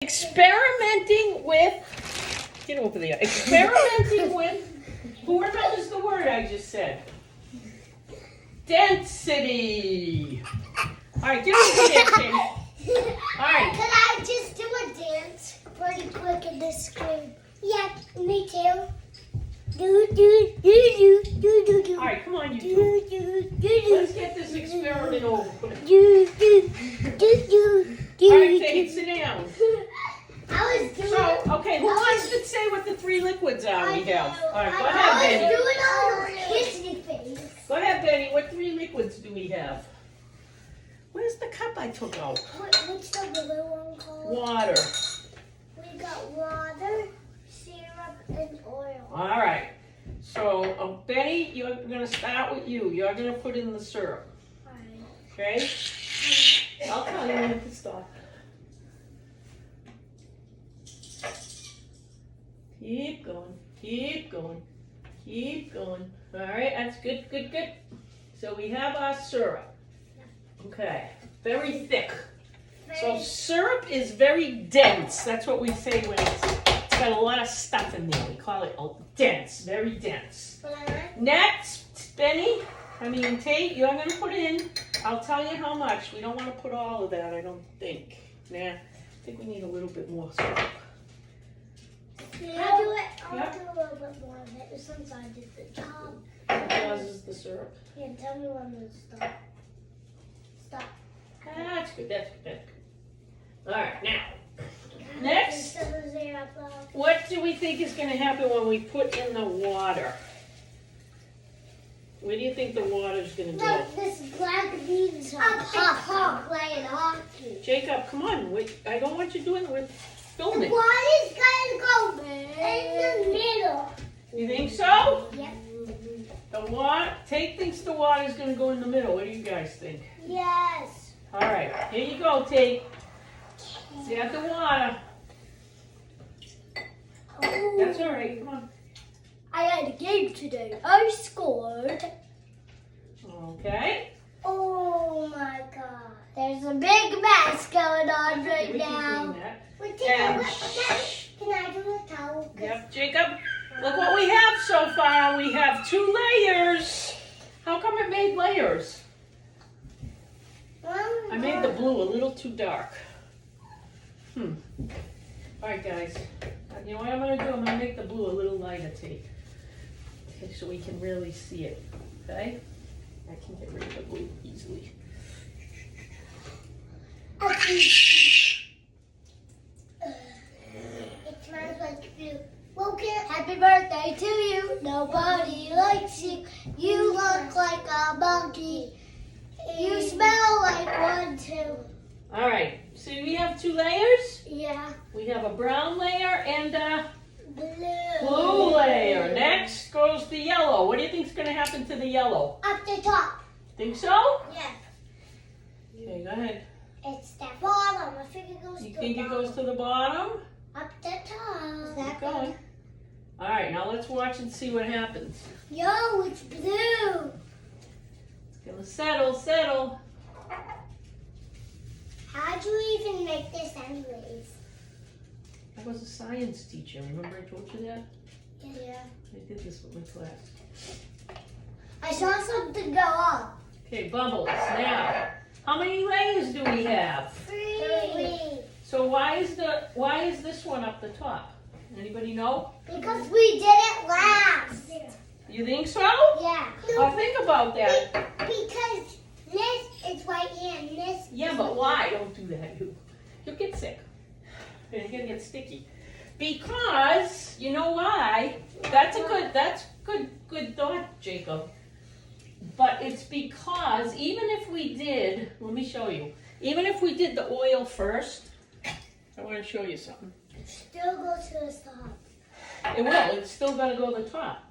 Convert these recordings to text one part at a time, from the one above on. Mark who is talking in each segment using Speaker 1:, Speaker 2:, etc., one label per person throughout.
Speaker 1: experimenting with, get over there, experimenting with, who remembers the word I just said? Density. All right, get over there, Tim. All right.
Speaker 2: Could I just do a dance pretty quick in this screen? Yeah, me too. Do, do, do, do, do, do, do.
Speaker 1: All right, come on, you
Speaker 2: Do,
Speaker 1: two.
Speaker 2: do, do, do.
Speaker 1: Let's get this experiment over.
Speaker 2: Do, do, do, do, do.
Speaker 1: All right, Tate, sit down.
Speaker 2: I was doing.
Speaker 1: So, okay, who wants to say what the three liquids are we have? All right, go ahead,
Speaker 2: I was
Speaker 1: Benny.
Speaker 2: doing all the kissy face.
Speaker 1: Go ahead, Benny. What three liquids do we have? Where's the cup I took out?
Speaker 2: What's the blue one called?
Speaker 1: Water.
Speaker 2: We got water, syrup, and oil.
Speaker 1: All right. So, Benny, you're going to start with you. You're going to put in the syrup.
Speaker 2: Alright.
Speaker 1: Okay? I'll tell you when to stop. Keep going. Keep going. Keep going. All right, that's good, good, good. So we have our syrup. Okay, very thick. So syrup is very dense. That's what we say when it's got a lot of stuff in there. We call it dense, very dense. Next, Benny, Tate, you're going to put in, I'll tell you how much. We don't want to put all of that, I don't think. Nah, I think we need a little bit more syrup.
Speaker 2: I'll do it. I'll
Speaker 1: Yep.
Speaker 2: do a little bit more of it since I did the job.
Speaker 1: That causes the syrup.
Speaker 2: Yeah, tell me when to stop. Stop.
Speaker 1: That's good, that's good, that's good. All right, now, next, what do we think is going to happen when we put in the water? Where do you think the water's going to go?
Speaker 2: Look, this black beans are playing hockey.
Speaker 1: Jacob, come on, I don't want you doing it with filming.
Speaker 2: Water's gonna go in the middle.
Speaker 1: You think so?
Speaker 2: Yep.
Speaker 1: The water, Tate thinks the water's going to go in the middle. What do you guys think?
Speaker 2: Yes.
Speaker 1: All right, here you go, Tate. See at the water. That's all right, come on.
Speaker 2: I had a game today. I scored.
Speaker 1: Okay.
Speaker 2: Oh my God. There's a big mess going on right
Speaker 1: We
Speaker 2: now.
Speaker 1: can clean that.
Speaker 2: Can I do a towel?
Speaker 1: Yep, Jacob, look what we have so far. We have 2 layers. How come it made layers? I made the blue a little too dark. All right, guys. You know what I'm going to do? I'm going to make the blue a little lighter, Tate. Okay, so we can really see it. Okay? I can get rid of the blue easily.
Speaker 2: It smells like you. Happy birthday to you. Nobody likes you. You look like a monkey. You smell like one too.
Speaker 1: All right. So we have 2 layers.
Speaker 2: Yeah.
Speaker 1: We have a brown layer and a
Speaker 2: Blue.
Speaker 1: blue layer. Next goes the yellow. What do you think is going to happen to the yellow?
Speaker 2: Up the top.
Speaker 1: Think so?
Speaker 2: Yeah.
Speaker 1: Okay, go ahead.
Speaker 2: It's the bottom. I think it goes
Speaker 1: You
Speaker 2: to
Speaker 1: think
Speaker 2: the
Speaker 1: it
Speaker 2: bottom.
Speaker 1: goes to the bottom?
Speaker 2: Up the top.
Speaker 1: Keep going. All right, now let's watch and see what happens.
Speaker 2: Yo, it's blue.
Speaker 1: It's gonna settle.
Speaker 2: How'd you even make this anyways?
Speaker 1: I was a science teacher. Remember I told you that?
Speaker 2: Yeah.
Speaker 1: I did this with my class.
Speaker 2: I saw something go up.
Speaker 1: Okay, bubbles. Now, how many layers do we have?
Speaker 2: 3.
Speaker 1: So why is this one up the top? Anybody know?
Speaker 2: Because we did it last.
Speaker 1: You think so?
Speaker 2: Yeah.
Speaker 1: Well, think about that.
Speaker 2: Because this is right here and this.
Speaker 1: Yeah, but why? Don't do that. You'll get sick. You're gonna get sticky. Because you know why? That's good thought, Jacob. But it's because even if we did, let me show you. Even if we did the oil first, I want to show you something.
Speaker 2: Still go to the top.
Speaker 1: It will. It's still gonna go to the top.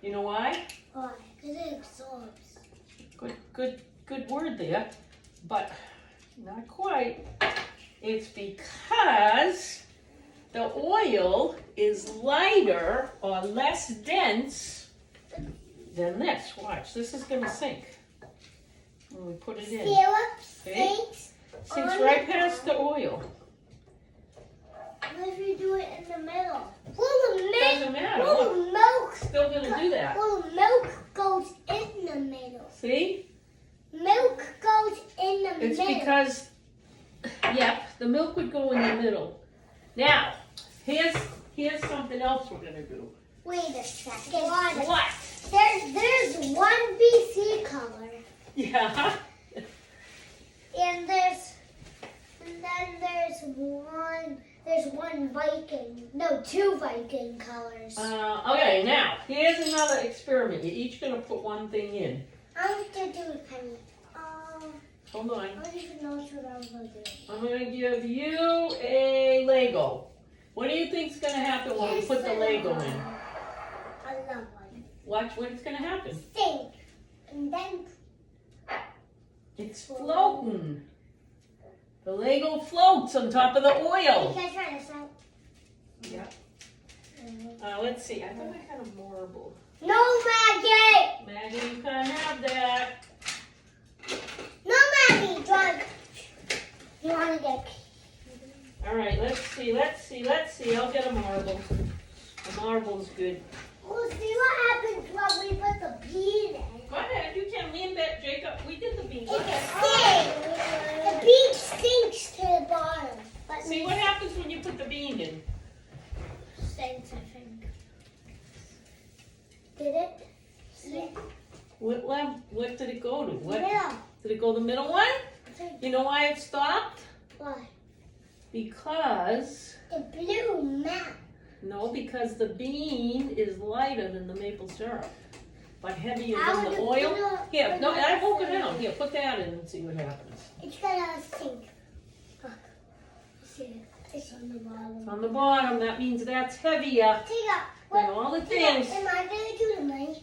Speaker 1: You know why?
Speaker 2: Why? Because it absorbs.
Speaker 1: Good word there, but not quite. It's because the oil is lighter or less dense than this. Watch, this is gonna sink when we put it in.
Speaker 2: Syrup
Speaker 1: Okay?
Speaker 2: sinks
Speaker 1: Sinks right past the oil.
Speaker 2: What if you do it in the middle? Well, the
Speaker 1: Doesn't matter.
Speaker 2: Well, the milk.
Speaker 1: Still gonna do that.
Speaker 2: Well, milk goes in the middle.
Speaker 1: See?
Speaker 2: Milk goes in the
Speaker 1: It's
Speaker 2: middle.
Speaker 1: because, yep, the milk would go in the middle. Now, here's something else we're gonna do.
Speaker 2: Wait a second.
Speaker 1: What?
Speaker 2: There's one BC color,
Speaker 1: Yeah.
Speaker 2: and then there's one Viking. No, two Viking colors.
Speaker 1: Okay, now, here's another experiment. You're each gonna put one thing in.
Speaker 2: I'm gonna do it, Penny.
Speaker 1: Hold on.
Speaker 2: I don't even know what I'm gonna do.
Speaker 1: I'm gonna give you a Lego. What do you think's gonna happen when we put the Lego in?
Speaker 2: I love one.
Speaker 1: Watch what's gonna happen.
Speaker 2: Sink, and then
Speaker 1: It's floating. The Lego floats on top of the oil.
Speaker 2: can I try this out?
Speaker 1: Yeah. Let's see. I thought I had a marble.
Speaker 2: No, Maggie.
Speaker 1: Maggie, you can't have that.
Speaker 2: No, Maggie. Drug. You want to get?
Speaker 1: All right. Let's see. I'll get a marble. A marble's good.
Speaker 2: We'll see what happens when we put the bean in.
Speaker 1: Go ahead. You can lean back, Jacob. We did the bean. Go
Speaker 2: It
Speaker 1: ahead.
Speaker 2: stinks. The bean stinks to the bottom. But
Speaker 1: See what happens when you put the bean in.
Speaker 2: stinks, I think. Did it? Yeah.
Speaker 1: What did it go to? What
Speaker 2: Yeah.
Speaker 1: did it go the middle one? You know why it stopped?
Speaker 2: Why?
Speaker 1: Because
Speaker 2: The blue map.
Speaker 1: no, because the bean is lighter than the maple syrup, but heavier
Speaker 2: How
Speaker 1: than
Speaker 2: would
Speaker 1: the
Speaker 2: it
Speaker 1: oil.
Speaker 2: go?
Speaker 1: Here, no, I won't go down. Here, put that in and see what happens.
Speaker 2: It's gonna sink. Look. See it? It's on the bottom.
Speaker 1: It's on the bottom. That means that's heavier
Speaker 2: Tika,
Speaker 1: than all the things.
Speaker 2: am I gonna do the money?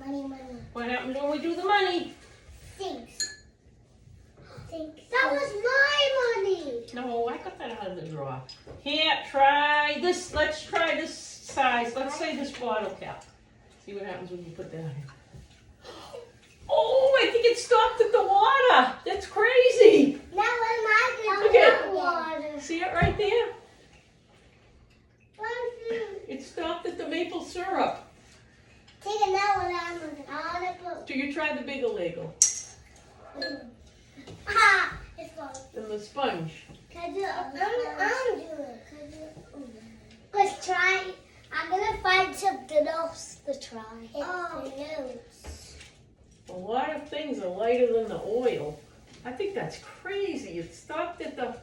Speaker 2: Money.
Speaker 1: What happens when we do the money?
Speaker 2: Sinks. Sinks. That was my money.
Speaker 1: No, I got that out of the drawer. Here, try this. Let's try this size. Let's say this bottle cap. See what happens when you put that in. Oh, I think it stopped at the water. That's crazy.
Speaker 2: Now am I gonna
Speaker 1: Look
Speaker 2: do
Speaker 1: at
Speaker 2: that water?
Speaker 1: See it right there?
Speaker 2: Tika,
Speaker 1: It stopped at the maple syrup.
Speaker 2: now what I'm gonna put.
Speaker 1: Do you try the bigger Lego
Speaker 2: Ah! It's gone.
Speaker 1: than the sponge?
Speaker 2: Can I do it? I'm do it. Can I do it? Let's try. I'm gonna find something else to try.
Speaker 1: A lot of things are lighter than the oil. I think that's crazy. It stopped at the,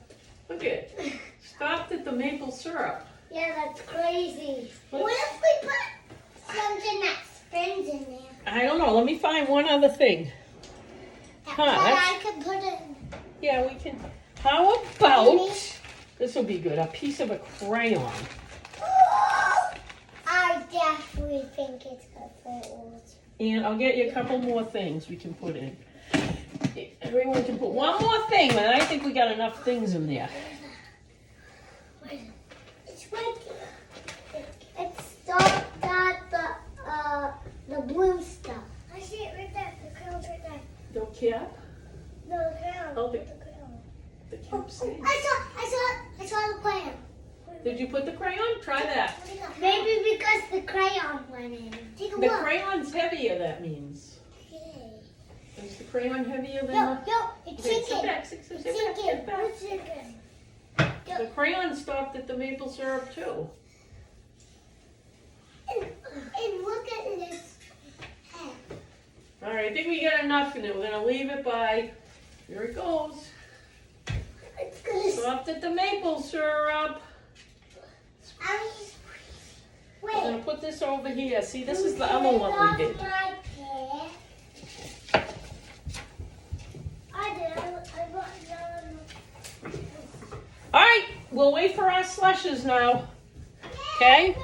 Speaker 1: look at it, stopped at the maple syrup.
Speaker 2: Yeah, that's crazy.
Speaker 1: Let's-
Speaker 2: What if we put something that spins in there?
Speaker 1: I don't know. Let me find one other thing. Huh,
Speaker 2: That
Speaker 1: that's-
Speaker 2: I can put in.
Speaker 1: Yeah, we can. How about, this will be good, a piece of a crayon.
Speaker 2: I definitely think it's good for old.
Speaker 1: And I'll get you a couple more things we can put in. Everyone can put one more thing, but I think we got enough things in there.
Speaker 2: It's right there. It stopped at the blue stuff. I see it right there. The crayon's right there.
Speaker 1: The cap?
Speaker 2: No, the crayon.
Speaker 1: Oh,
Speaker 2: The crayon.
Speaker 1: The cap stays.
Speaker 2: I saw the crayon.
Speaker 1: Did you put the crayon? Try that.
Speaker 2: Maybe because the crayon went in. Take a
Speaker 1: The
Speaker 2: look.
Speaker 1: crayon's heavier, that means.
Speaker 2: Okay.
Speaker 1: Is the crayon heavier than
Speaker 2: Yo,
Speaker 1: the...
Speaker 2: it's
Speaker 1: Okay, sit
Speaker 2: sinking.
Speaker 1: back, sit back,
Speaker 2: It's
Speaker 1: sit
Speaker 2: sinking.
Speaker 1: back.
Speaker 2: It's sinking.
Speaker 1: The crayon stopped at the maple syrup too.
Speaker 2: And look at this.
Speaker 1: All right, I think we got enough in it. We're gonna leave it by, here it goes.
Speaker 2: It's gonna.
Speaker 1: Stopped at the maple syrup. We're
Speaker 2: Wait.
Speaker 1: gonna put this over here. See, this is the other one we did. All right, we'll wait for our slushes now. Okay?